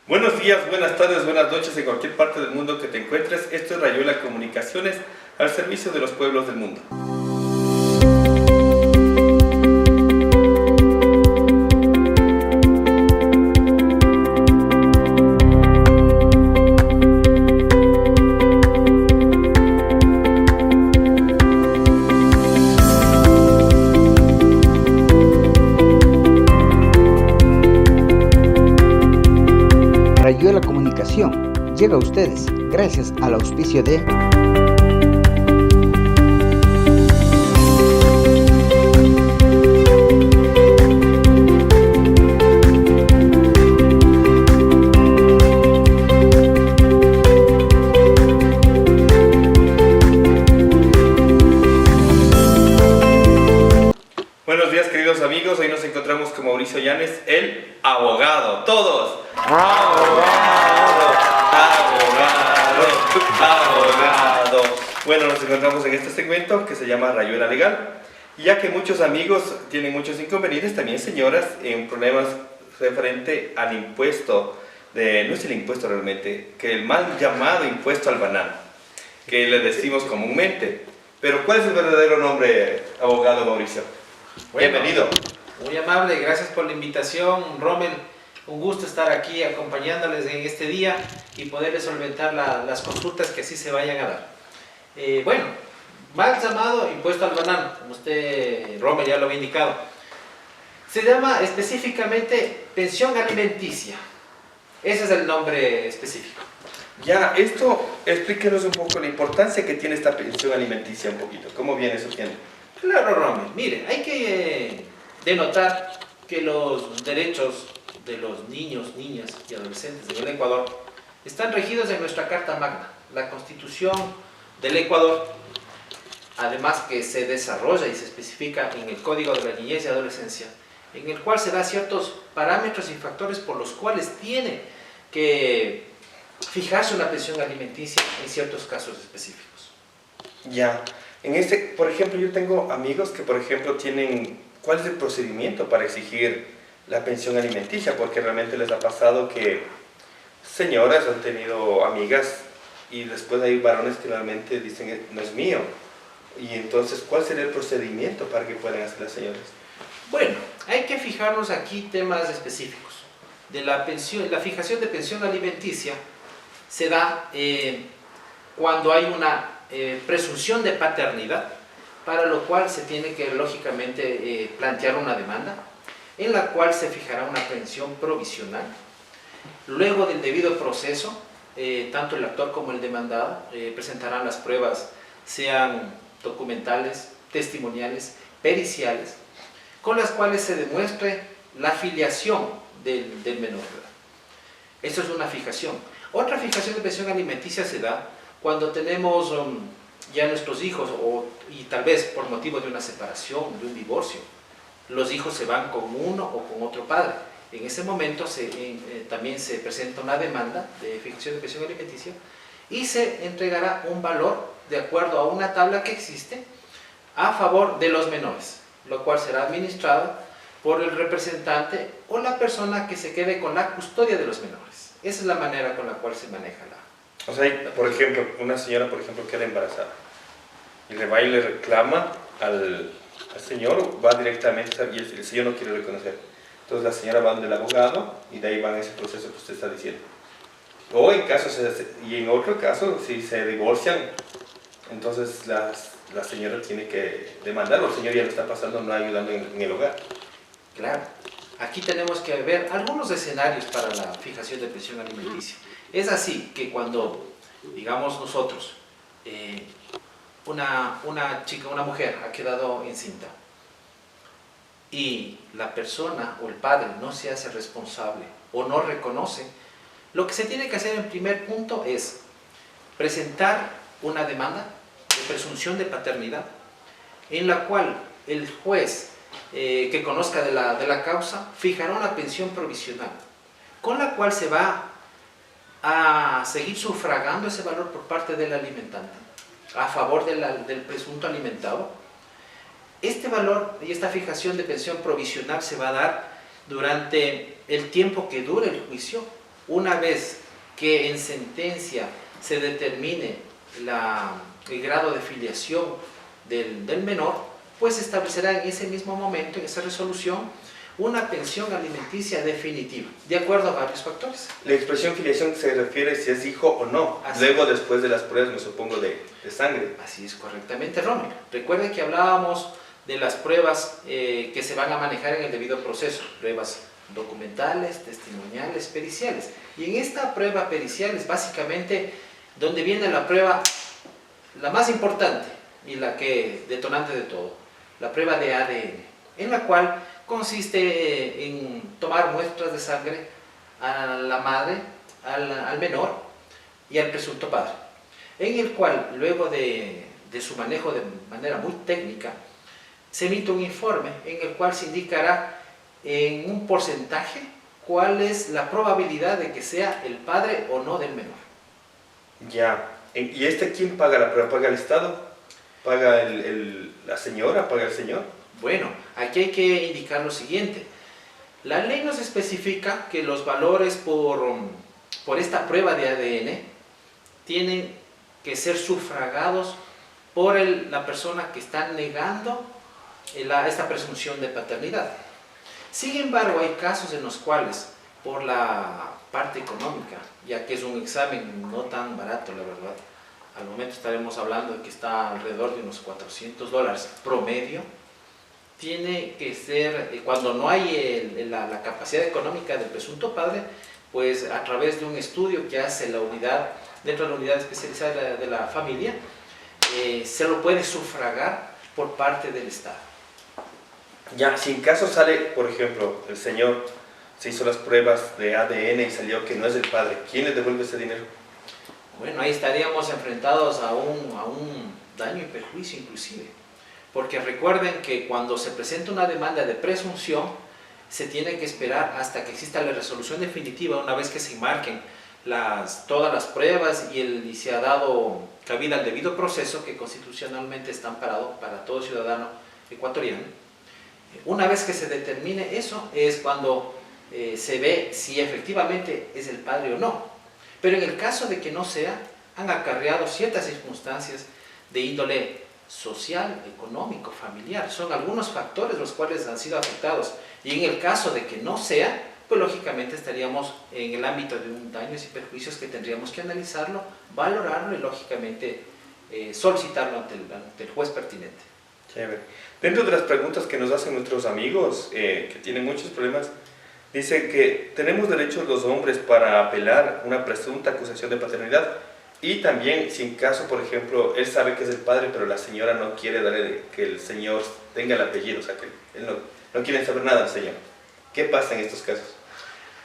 Buenos días, buenas tardes, buenas noches en cualquier parte del mundo que te encuentres. Esto es Rayuela Comunicaciones al servicio de los pueblos del mundo. Rayuela Comunicación llega a ustedes gracias al auspicio de Buenos días, queridos amigos. Hoy nos encontramos con Mauricio Llanes, el abogado. ¡Todos! ¡Abogado! ¡Abogado! ¡Abogado! Bueno, nos encontramos en este segmento que se llama Rayuela Legal. Ya que muchos amigos tienen muchos inconvenientes, también señoras, en problemas referente al impuesto, no es el impuesto realmente, que el mal llamado impuesto al banano, que le decimos comúnmente. Pero ¿cuál es el verdadero nombre, abogado Mauricio? Bueno, Bienvenido. Muy amable, gracias por la invitación, Rommel. Un gusto estar aquí acompañándoles en este día y poderles solventar las consultas que así se vayan a dar. Bueno, mal llamado impuesto al banano, como usted, Rommel, ya lo había indicado. Se llama específicamente pensión alimenticia. Ese es el nombre específico. Ya, explíquenos un poco la importancia que tiene esta pensión alimenticia un poquito. ¿Cómo viene surgiendo? Claro, Rommel. Mire, hay que denotar que los derechos de los niños, niñas y adolescentes en el Ecuador están regidos en nuestra Carta Magna, la Constitución del Ecuador, además que se desarrolla y se especifica en el Código de la Niñez y Adolescencia, en el cual se da ciertos parámetros y factores por los cuales tiene que fijarse una pensión alimenticia en ciertos casos específicos. Ya, por ejemplo, yo tengo amigos que, por ejemplo, ¿cuál es el procedimiento para exigir la pensión alimenticia? Porque realmente les ha pasado que señoras han tenido amigas y después hay varones que realmente dicen, no es mío. Y entonces, ¿cuál sería el procedimiento para que puedan hacer las señoras? Bueno, hay que fijarnos aquí temas específicos. De la fijación de pensión alimenticia se da cuando hay una presunción de paternidad, para lo cual se tiene que lógicamente plantear una demanda, en la cual se fijará una pensión provisional. Luego del debido proceso, tanto el actor como el demandado presentarán las pruebas, sean documentales, testimoniales, periciales, con las cuales se demuestre la filiación del menor de edad. Eso es una fijación. Otra fijación de pensión alimenticia se da cuando tenemos ya nuestros hijos, y tal vez por motivo de una separación, de un divorcio, los hijos se van con uno o con otro padre. En ese momento también se presenta una demanda de fijación de pensión alimenticia y se entregará un valor de acuerdo a una tabla que existe a favor de los menores, lo cual será administrado por el representante o la persona que se quede con la custodia de los menores. Esa es la manera con la cual se maneja O sea, por ejemplo, una señora, por ejemplo, queda embarazada y le va y le reclama al señor, va directamente y el señor no quiere reconocer. Entonces la señora va donde el abogado y de ahí va en ese proceso que usted está diciendo. O en otro caso, si se divorcian, entonces la señora tiene que demandar, o el señor ya lo está pasando, no ayudando en el hogar. Claro, aquí tenemos que ver algunos escenarios para la fijación de pensión alimenticia. Es así que cuando, digamos nosotros, una mujer ha quedado encinta y la persona o el padre no se hace responsable o no reconoce, lo que se tiene que hacer en primer punto es presentar una demanda de presunción de paternidad, en la cual el juez que conozca de la causa fijará una pensión provisional, con la cual se va a seguir sufragando ese valor por parte del alimentante a favor del presunto alimentado. Este valor y esta fijación de pensión provisional se va a dar durante el tiempo que dure el juicio Una vez que en sentencia se determine el grado de filiación del menor, pues se establecerá en ese mismo momento, en esa resolución, una pensión alimenticia definitiva, de acuerdo a varios factores. La expresión filiación se refiere si es hijo o no, luego después de las pruebas, me supongo, de sangre. Así es, correctamente, Rommel. Recuerden que hablábamos de las pruebas que se van a manejar en el debido proceso, pruebas documentales, testimoniales, periciales. Y en esta prueba pericial es básicamente donde viene la prueba, la más importante y la que detonante de todo, la prueba de ADN, en la cual consiste en tomar muestras de sangre a la madre, al menor y al presunto padre, en el cual luego de su manejo de manera muy técnica se emite un informe en el cual se indicará en un porcentaje cuál es la probabilidad de que sea el padre o no del menor. Ya. ¿Y quién paga la prueba? ¿Paga el Estado? ¿Paga la señora? ¿Paga el señor? Bueno, aquí hay que indicar lo siguiente. La ley nos especifica que los valores por esta prueba de ADN tienen que ser sufragados por la persona que está negando esta presunción de paternidad. Sin embargo, hay casos en los cuales, por la parte económica, ya que es un examen no tan barato, la verdad, al momento estaremos hablando de que está alrededor de unos $400 promedio, tiene que ser, cuando no hay la capacidad económica del presunto padre, pues a través de un estudio que hace la unidad, dentro de la unidad especializada de la familia, se lo puede sufragar por parte del Estado. Ya, si en caso sale, por ejemplo, el señor se hizo las pruebas de ADN y salió que no es el padre, ¿quién le devuelve ese dinero? Bueno, ahí estaríamos enfrentados a un daño y perjuicio inclusive. Porque recuerden que cuando se presenta una demanda de presunción, se tiene que esperar hasta que exista la resolución definitiva, una vez que se marquen todas las pruebas y se ha dado cabida al debido proceso que constitucionalmente está amparado para todo ciudadano ecuatoriano. Una vez que se determine eso, es cuando se ve si efectivamente es el padre o no. Pero en el caso de que no sea, han acarreado ciertas circunstancias de índole social, económico, familiar. Son algunos factores los cuales han sido afectados. Y en el caso de que no sea, pues lógicamente estaríamos en el ámbito de un daños y perjuicios que tendríamos que analizarlo, valorarlo y lógicamente solicitarlo ante el juez pertinente. Chévere. Dentro de las preguntas que nos hacen nuestros amigos que tienen muchos problemas, dice que tenemos derechos los hombres para apelar una presunta acusación de paternidad. Y también, si en caso, por ejemplo, él sabe que es el padre, pero la señora no quiere darle que el señor tenga el apellido, o sea, que él no quiere saber nada del señor. ¿Qué pasa en estos casos?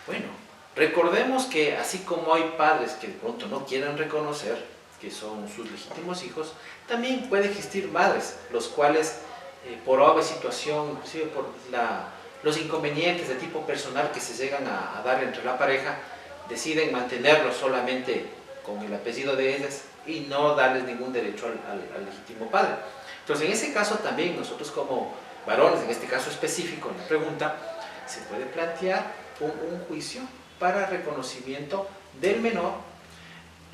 Bueno, recordemos que así como hay padres que de pronto no quieren reconocer que son sus legítimos hijos, también puede existir madres, los cuales, por obvia situación, inclusive por los inconvenientes de tipo personal que se llegan a dar entre la pareja, deciden mantenerlo solamente con el apellido de ellas y no darles ningún derecho al legítimo padre. Entonces, en ese caso también nosotros como varones, en este caso específico en la pregunta, se puede plantear un juicio para reconocimiento del menor,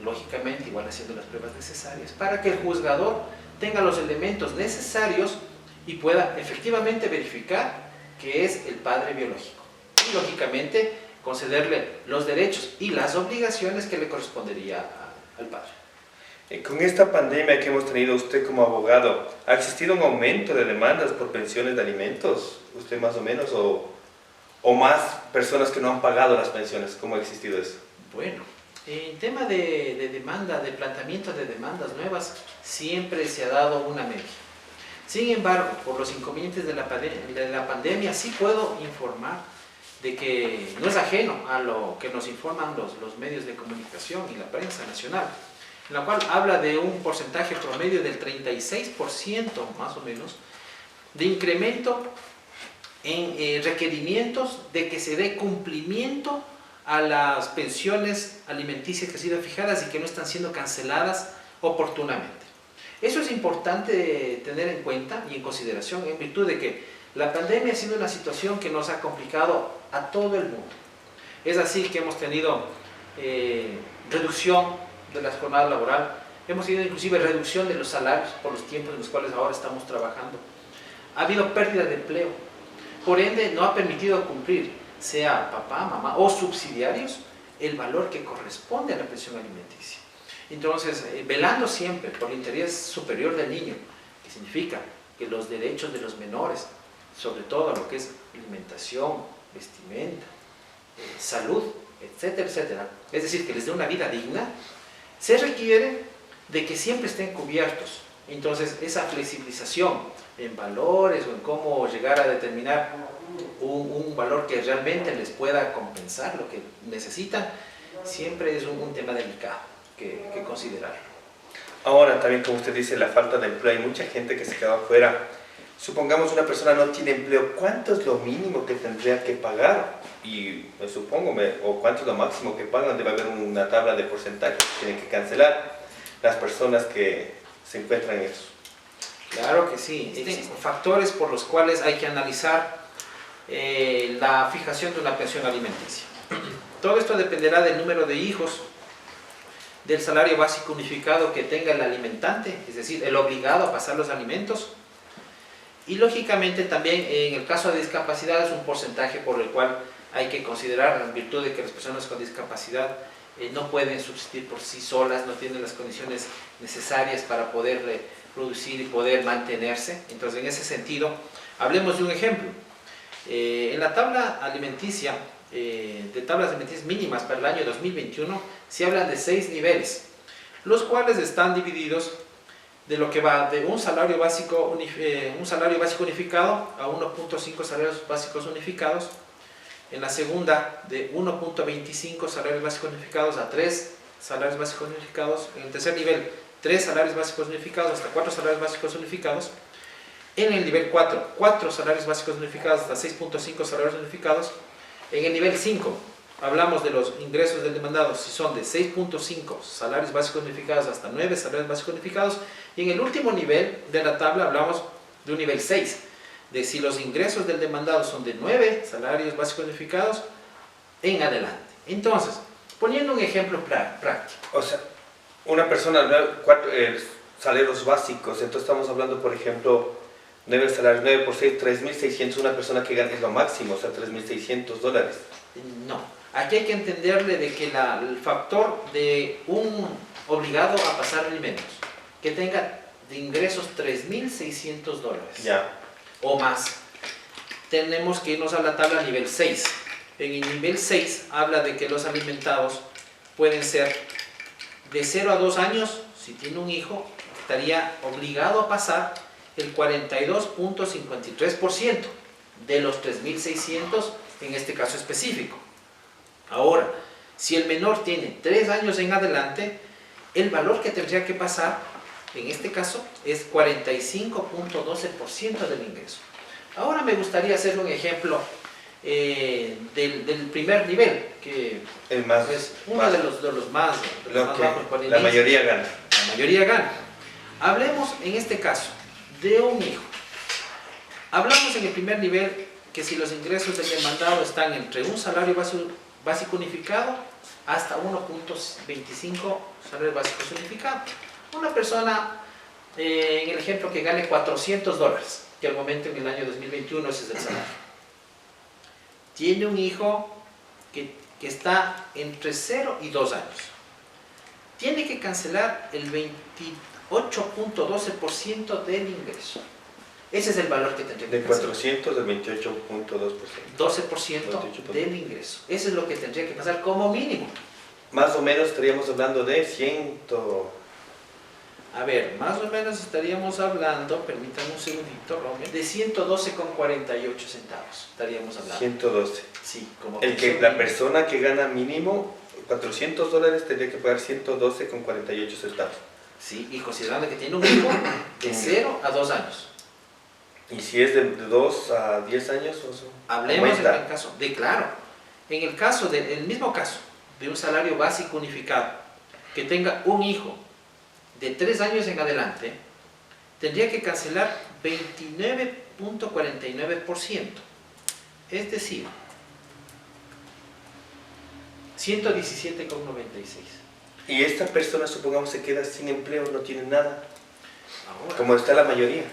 lógicamente igual haciendo las pruebas necesarias, para que el juzgador tenga los elementos necesarios y pueda efectivamente verificar que es el padre biológico. Y lógicamente concederle los derechos y las obligaciones que le correspondería al padre. Con esta pandemia que hemos tenido, usted como abogado, ¿ha existido un aumento de demandas por pensiones de alimentos? ¿Usted más o menos? ¿O más personas que no han pagado las pensiones? ¿Cómo ha existido eso? Bueno, en tema de demanda, de planteamiento de demandas nuevas, siempre se ha dado una media. Sin embargo, por los inconvenientes de la pandemia, sí puedo informar de que no es ajeno a lo que nos informan los medios de comunicación y la prensa nacional, en la cual habla de un porcentaje promedio del 36% más o menos de incremento en requerimientos de que se dé cumplimiento a las pensiones alimenticias que han sido fijadas y que no están siendo canceladas oportunamente. Eso es importante tener en cuenta y en consideración en virtud de que la pandemia ha sido una situación que nos ha complicado a todo el mundo. Es así que hemos tenido reducción de la jornada laboral, hemos tenido inclusive reducción de los salarios por los tiempos en los cuales ahora estamos trabajando. Ha habido pérdida de empleo, por ende no ha permitido cumplir, sea papá, mamá o subsidiarios, el valor que corresponde a la pensión alimenticia. Entonces, velando siempre por el interés superior del niño, que significa que los derechos de los menores, sobre todo lo que es alimentación, vestimenta, salud, etcétera, etcétera, es decir, que les dé una vida digna, se requiere de que siempre estén cubiertos. Entonces, esa flexibilización en valores o en cómo llegar a determinar un valor que realmente les pueda compensar lo que necesitan, siempre es un tema delicado que considerar. Ahora también, como usted dice, la falta de empleo, hay mucha gente que se queda afuera. Supongamos una persona no tiene empleo, ¿cuánto es lo mínimo que tendría que pagar? Y supongo, o cuánto es lo máximo que pagan, debe haber una tabla de porcentaje que tienen que cancelar las personas que se encuentran en eso. Claro que sí, existen factores por los cuales hay que analizar la fijación de una pensión alimenticia. Todo esto dependerá del número de hijos, del salario básico unificado que tenga el alimentante, es decir, el obligado a pasar los alimentos, y lógicamente también en el caso de discapacidad es un porcentaje por el cual hay que considerar, en virtud de que las personas con discapacidad no pueden subsistir por sí solas, no tienen las condiciones necesarias para poder producir y poder mantenerse. Entonces, en ese sentido, hablemos de un ejemplo. En la tabla alimenticia, de tablas alimenticias mínimas para el año 2021, se hablan de 6 niveles, los cuales están divididos de lo que va de un salario básico unificado a 1.5 salarios básicos unificados. En la segunda, de 1.25 salarios básicos unificados a 3 salarios básicos unificados. En el tercer nivel, 3 salarios básicos unificados hasta 4 salarios básicos unificados. En el nivel 4, 4 salarios básicos unificados hasta 6.5 salarios unificados. En el nivel 5, hablamos de los ingresos del demandado, si son de 6.5 salarios básicos unificados hasta 9 salarios básicos unificados. Y en el último nivel de la tabla hablamos de un nivel 6, de si los ingresos del demandado son de 9 salarios básicos unificados en adelante. Entonces, poniendo un ejemplo práctico. O sea, una persona, 4 salarios básicos, entonces estamos hablando, por ejemplo, 9 salarios, 9 por 6, 3.600, una persona que gana es lo máximo, o sea, $3.600. No, aquí hay que entenderle de que el factor de un obligado a pasar alimentos, que tenga de ingresos $3.600 ya, o más, tenemos que irnos a la tabla nivel 6. En el nivel 6 habla de que los alimentados pueden ser de 0 a 2 años. Si tiene un hijo, estaría obligado a pasar el 42.53% de los 3.600 en este caso específico. Ahora, si el menor tiene 3 años en adelante, el valor que tendría que pasar en este caso es 45.12% del ingreso. Ahora me gustaría hacer un ejemplo del primer nivel, que el más, es uno de los más bajos. La mayoría gana. La mayoría gana. Hablemos en este caso de un hijo. Hablamos en el primer nivel que si los ingresos del demandado están entre un salario básico unificado hasta 1.25 salarios básicos unificados. Una persona, en el ejemplo, que gane $400, que al momento en el año 2021 ese es el salario. Tiene un hijo que está entre 0 y 2 años. Tiene que cancelar el 28.12% del ingreso. Ese es el valor que tendría que cancelar. De 400 del 28.2%. 12% del ingreso. Eso es lo que tendría que pasar como mínimo. Más o menos estaríamos hablando de 100... A ver, más o menos estaríamos hablando, permítanme un segundito, Romeo, de 112,48 centavos estaríamos hablando. 112. Sí, como La persona que gana mínimo $400 tendría que pagar 112,48 centavos. Sí, y considerando que tiene un hijo de 0 a 2 años. ¿Y si es de 2 a 10 años? Hablemos en el caso de, claro, en el caso el mismo caso de un salario básico unificado, que tenga un hijo de 3 años en adelante, tendría que cancelar 29.49%. Es decir, 117,96. Y esta persona, supongamos, se queda sin empleo, no tiene nada, Ahora, como está la mayoría.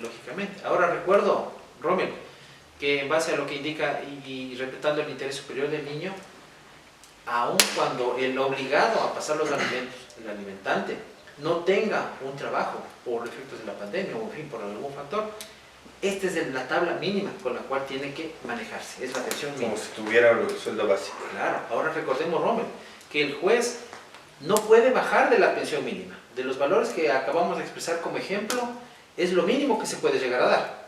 lógicamente. Ahora recuerdo, Rommel, que en base a lo que indica y respetando el interés superior del niño, aun cuando el obligado a pasar los alimentos, el alimentante, no tenga un trabajo por efectos de la pandemia o en fin, por algún factor, esta es la tabla mínima con la cual tiene que manejarse, es la pensión mínima. Como si tuviera el sueldo básico. Claro, ahora recordemos, Rommel, que el juez no puede bajar de la pensión mínima. De los valores que acabamos de expresar como ejemplo, es lo mínimo que se puede llegar a dar.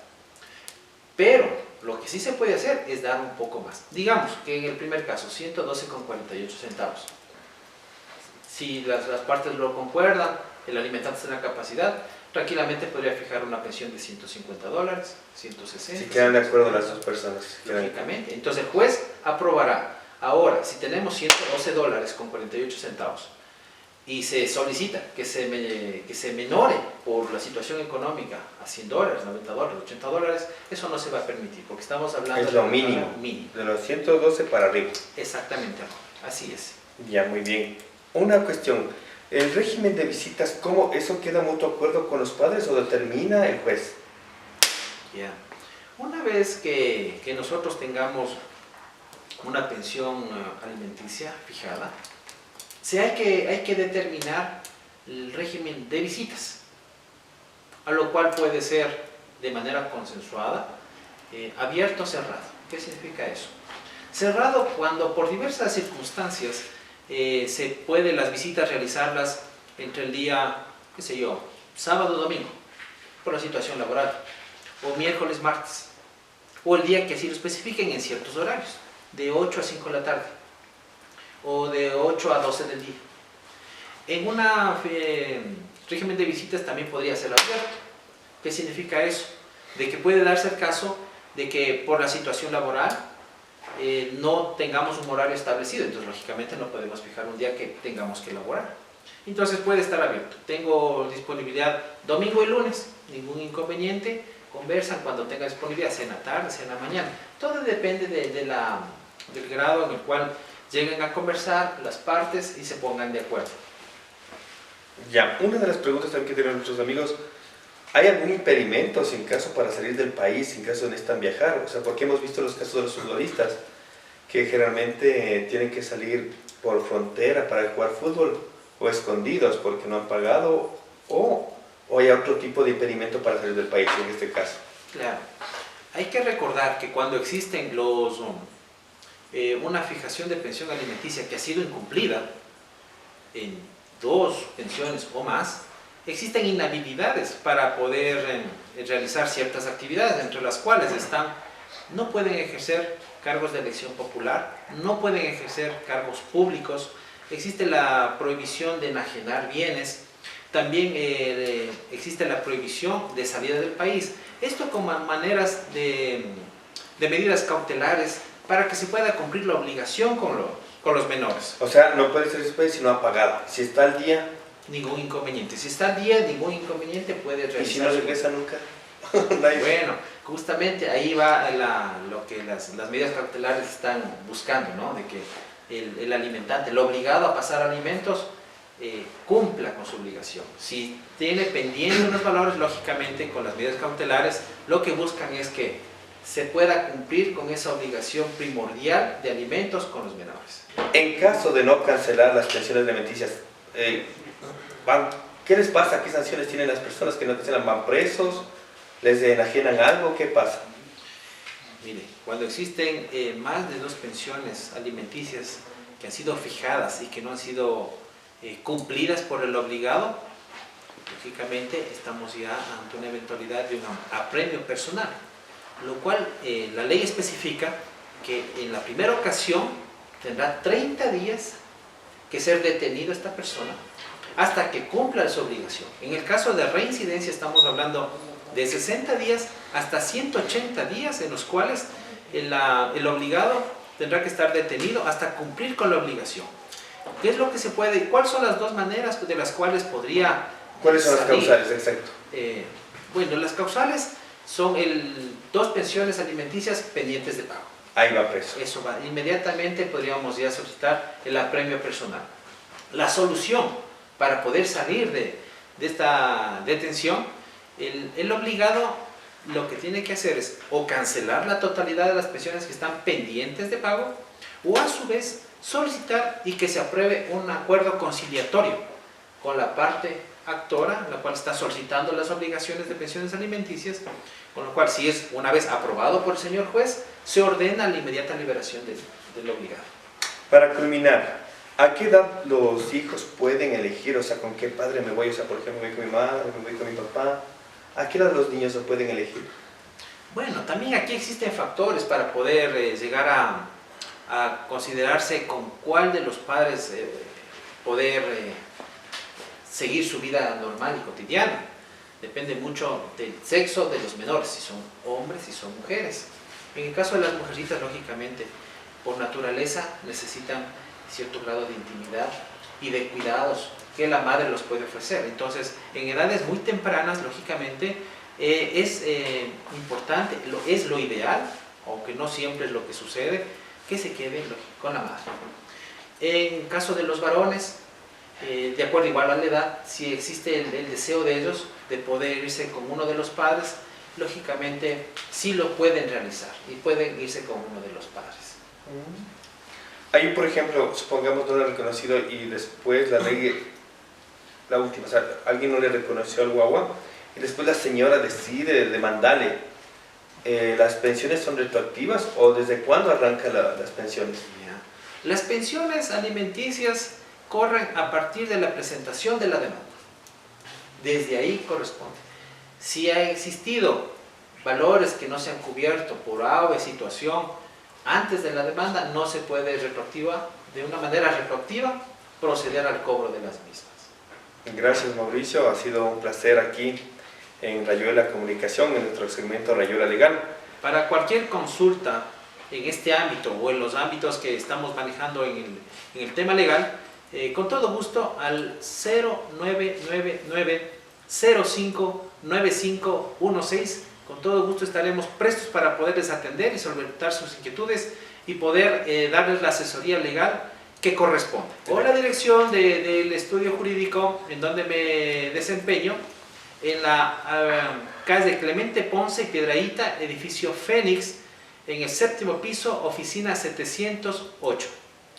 Pero lo que sí se puede hacer es dar un poco más. Digamos que en el primer caso, 112,48 centavos. Si las partes lo concuerdan, el alimentante está en la capacidad, tranquilamente podría fijar una pensión de $150, 160. Si quedan de acuerdo las dos personas. Lógicamente. Entonces el juez aprobará. Ahora, si tenemos $112,48 y se solicita que se menore por la situación económica a $100, $90, $80, eso no se va a permitir, porque estamos hablando Es lo de mínimo, de los 112 para arriba. Exactamente, así es. Ya, muy bien. Una cuestión, el régimen de visitas, ¿cómo eso queda mutuo acuerdo con los padres o determina el juez? Ya. Una vez que nosotros tengamos una pensión alimenticia fijada, hay que determinar el régimen de visitas, a lo cual puede ser de manera consensuada, abierto o cerrado. ¿Qué significa eso? Cerrado cuando por diversas circunstancias se puede las visitas realizarlas entre el día, qué sé yo, sábado o domingo, por la situación laboral, o miércoles, martes, o el día que así lo especifiquen en ciertos horarios, de 8 a 5 de la tarde, o de 8 a 12 del día. En un régimen de visitas también podría ser abierto. ¿Qué significa eso? De que puede darse el caso de que por la situación laboral no tengamos un horario establecido, entonces lógicamente no podemos fijar un día que tengamos que laborar. Entonces puede estar abierto. Tengo disponibilidad domingo y lunes, ningún inconveniente, conversan cuando tenga disponibilidad, sea en la tarde, sea en la mañana. Todo depende del grado en el cual lleguen a conversar las partes y se pongan de acuerdo. Ya, una de las preguntas también que tienen nuestros amigos, ¿hay algún impedimento sin caso para salir del país, sin caso necesitan viajar? O sea, porque hemos visto los casos de los futbolistas que generalmente tienen que salir por frontera para jugar fútbol o escondidos porque no han pagado o hay otro tipo de impedimento para salir del país en este caso. Claro, hay que recordar que cuando existen una fijación de pensión alimenticia que ha sido incumplida en 2 pensiones o más, existen inhabilidades para poder realizar ciertas actividades, entre las cuales están, no pueden ejercer cargos de elección popular, no pueden ejercer cargos públicos, existe la prohibición de enajenar bienes, también existe la prohibición de salida del país. Esto como maneras de medidas cautelares para que se pueda cumplir la obligación con los menores. O sea, no puede ser después si no ha pagado. Si está al día... Ningún inconveniente. Si está al día, ningún inconveniente puede realizar. ¿Y si no regresa nunca? Bueno, justamente ahí va lo que las medidas cautelares están buscando, ¿no? De que el alimentante, el obligado a pasar alimentos, cumpla con su obligación. Si tiene pendiente unos valores, lógicamente con las medidas cautelares, lo que buscan es que se pueda cumplir con esa obligación primordial de alimentos con los menores. En caso de no cancelar las pensiones alimenticias, ¿qué les pasa? ¿Qué sanciones tienen las personas que no cancelan? ¿Van presos? ¿Les enajenan algo? ¿Qué pasa? Mire, cuando existen más de 2 pensiones alimenticias que han sido fijadas y que no han sido cumplidas por el obligado, lógicamente estamos ya ante una eventualidad de un apremio personal, lo cual la ley especifica que en la primera ocasión tendrá 30 días que ser detenido esta persona hasta que cumpla su obligación. En el caso de reincidencia estamos hablando de 60 días hasta 180 días en los cuales el obligado tendrá que estar detenido hasta cumplir con la obligación. ¿Qué es lo que se puede? ¿Cuáles son las 2 maneras de las cuales podría ¿Cuáles son salir? las causales? Exacto. Bueno, las causales son 2 pensiones alimenticias pendientes de pago. Ahí va preso. Eso va. Inmediatamente podríamos ya solicitar el apremio personal. La solución para poder salir de esta detención, el obligado lo que tiene que hacer es o cancelar la totalidad de las pensiones que están pendientes de pago, o a su vez solicitar y que se apruebe un acuerdo conciliatorio con la parte actora, la cual está solicitando las obligaciones de pensiones alimenticias, con lo cual, si es una vez aprobado por el señor juez, se ordena la inmediata liberación del obligado. Para culminar, ¿a qué edad los hijos pueden elegir? O sea, ¿con qué padre me voy? O sea, por ejemplo, me voy con mi madre, me voy con mi papá. ¿A qué edad los niños lo pueden elegir? Bueno, también aquí existen factores para poder llegar a considerarse con cuál de los padres poder seguir su vida normal y cotidiana. Depende mucho del sexo de los menores, si son hombres, si son mujeres. En el caso de las mujercitas, lógicamente, por naturaleza necesitan cierto grado de intimidad y de cuidados que la madre los puede ofrecer. Entonces, en edades muy tempranas, lógicamente, es importante, es lo ideal, aunque no siempre es lo que sucede, que se quede con la madre. En caso de los varones, de acuerdo igual a la edad, si existe el deseo de ellos de poder irse con uno de los padres, lógicamente sí lo pueden realizar y pueden irse con uno de los padres. Ahí, por ejemplo, supongamos no lo ha reconocido y después la ley, la última, o sea, alguien no le reconoció al guagua y después la señora decide demandarle. ¿Las pensiones son retroactivas o desde cuándo arrancan las pensiones? Ya. Las pensiones alimenticias corren a partir de la presentación de la demanda. Desde ahí corresponde. Si ha existido valores que no se han cubierto por A o B situación antes de la demanda, no se puede de una manera retroactiva proceder al cobro de las mismas. Gracias, Mauricio, ha sido un placer aquí en Rayuela Comunicación, en nuestro segmento Rayuela Legal. Para cualquier consulta en este ámbito o en los ámbitos que estamos manejando en el tema legal, con todo gusto al 0999 059516. Con todo gusto estaremos prestos para poderles atender y solventar sus inquietudes y poder darles la asesoría legal que corresponde. O la dirección del estudio jurídico en donde me desempeño, en la calle Clemente Ponce y Piedrahíta, edificio Fénix, en el 7º piso, oficina 708.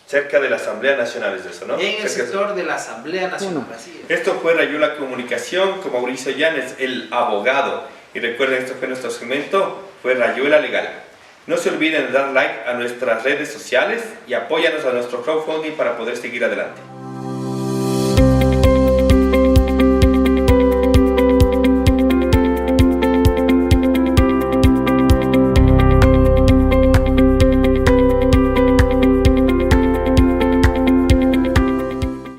Cerca de la Asamblea Nacional, es eso, ¿no? En el sector de la Asamblea Nacional. Esto fue Rayuela Comunicación con Mauricio Llanes, el abogado. Y recuerden, esto fue nuestro segmento, fue Rayuela Legal. No se olviden de dar like a nuestras redes sociales y apóyanos a nuestro crowdfunding para poder seguir adelante.